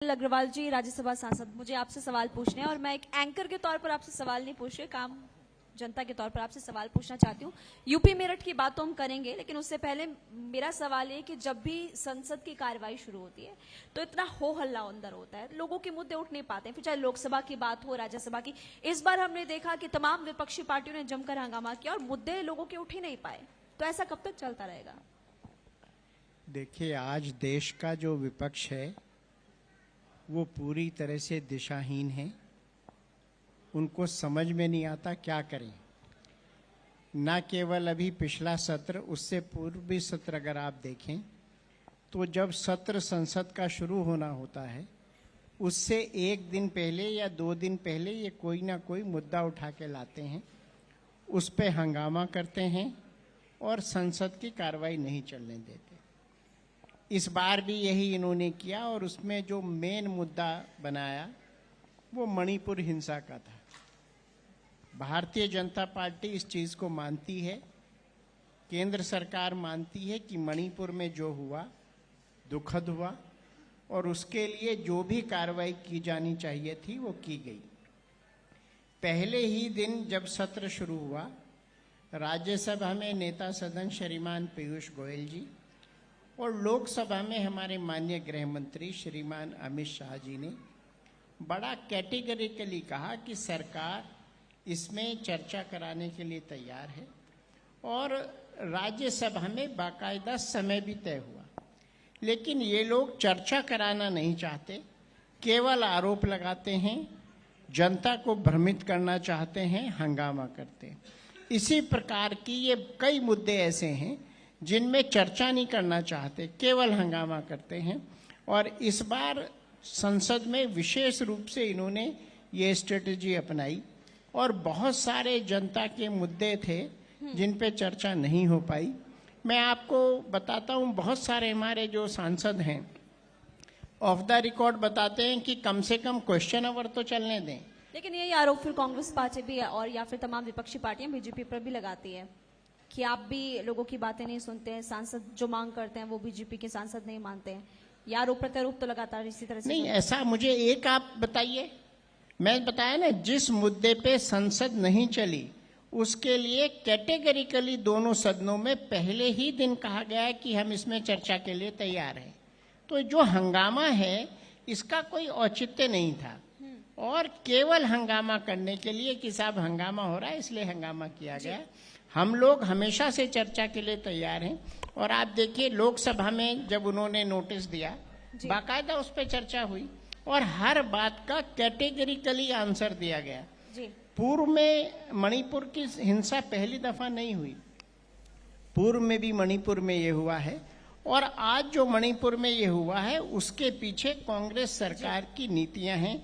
अग्रवाल जी, राज्यसभा सांसद, मुझे आपसे सवाल पूछने हैं और मैं एक एंकर के तौर पर आपसे सवाल नहीं पूछ रही, काम जनता के तौर पर आपसे सवाल पूछना चाहती हूँ। यूपी मेरठ की बात तो हम करेंगे, लेकिन उससे पहले मेरा सवाल ये कि जब भी संसद की कार्रवाई शुरू होती है तो इतना हो हल्ला अंदर होता है, लोगों के मुद्दे उठ नहीं पाते हैं, फिर चाहे लोकसभा की बात हो, राज्यसभा की। इस बार हमने देखा कि तमाम विपक्षी पार्टियों ने जमकर हंगामा किया और मुद्दे लोगों के उठ ही नहीं पाए। तो ऐसा कब तक चलता रहेगा? देखिए, आज देश का जो विपक्ष है वो पूरी तरह से दिशाहीन है। उनको समझ में नहीं आता क्या करें। न केवल अभी पिछला सत्र, उससे पूर्व भी सत्र अगर आप देखें तो जब सत्र संसद का शुरू होना होता है उससे एक दिन पहले या 2 दिन पहले ये कोई ना कोई मुद्दा उठा के लाते हैं, उस पे हंगामा करते हैं और संसद की कार्रवाई नहीं चलने देते। इस बार भी यही इन्होंने किया और उसमें जो मेन मुद्दा बनाया वो मणिपुर हिंसा का था। भारतीय जनता पार्टी इस चीज को मानती है, केंद्र सरकार मानती है कि मणिपुर में जो हुआ दुखद हुआ और उसके लिए जो भी कार्रवाई की जानी चाहिए थी वो की गई। पहले ही दिन जब सत्र शुरू हुआ, राज्यसभा में नेता सदन श्रीमान पीयूष गोयल जी और लोकसभा में हमारे माननीय गृह मंत्री श्रीमान अमित शाह जी ने बड़ा कैटेगरिकली कहा कि सरकार इसमें चर्चा कराने के लिए तैयार है और राज्यसभा में बाकायदा समय भी तय हुआ। लेकिन ये लोग चर्चा कराना नहीं चाहते, केवल आरोप लगाते हैं, जनता को भ्रमित करना चाहते हैं, हंगामा करते हैं। इसी प्रकार की ये कई मुद्दे ऐसे हैं जिनमें चर्चा नहीं करना चाहते, केवल हंगामा करते हैं। और इस बार संसद में विशेष रूप से इन्होंने ये स्ट्रेटजी अपनाई और बहुत सारे जनता के मुद्दे थे जिन पे चर्चा नहीं हो पाई। मैं आपको बताता हूँ, बहुत सारे हमारे जो सांसद हैं ऑफ द रिकॉर्ड बताते हैं कि कम से कम क्वेश्चन आवर तो चलने दें। लेकिन यही आरोप फिर कांग्रेस पार्टी भी और या फिर तमाम विपक्षी पार्टियां बीजेपी पर भी लगाती है कि आप भी लोगों की बातें नहीं सुनते हैं, सांसद जो मांग करते हैं वो बीजेपी के सांसद नहीं मानते हैं। या आरोप प्रत्यारोप तो लगातार इसी तरह से नहीं, ऐसा मुझे एक आप बताइए। मैं बताया ना, जिस मुद्दे पे संसद नहीं चली उसके लिए कैटेगरिकली दोनों सदनों में पहले ही दिन कहा गया है कि हम इसमें चर्चा के लिए तैयार हैं। तो जो हंगामा है इसका कोई औचित्य नहीं था और केवल हंगामा करने के लिए कि साहब हंगामा हो रहा है इसलिए हंगामा किया गया। हम लोग हमेशा से चर्चा के लिए तैयार हैं और आप देखिए लोकसभा में जब उन्होंने नोटिस दिया बाकायदा उस पर चर्चा हुई और हर बात का कैटेगरिकली आंसर दिया गया। पूर्व में मणिपुर की हिंसा पहली दफा नहीं हुई, पूर्व में भी मणिपुर में ये हुआ है और आज जो मणिपुर में ये हुआ है उसके पीछे कांग्रेस सरकार की नीतियां हैं।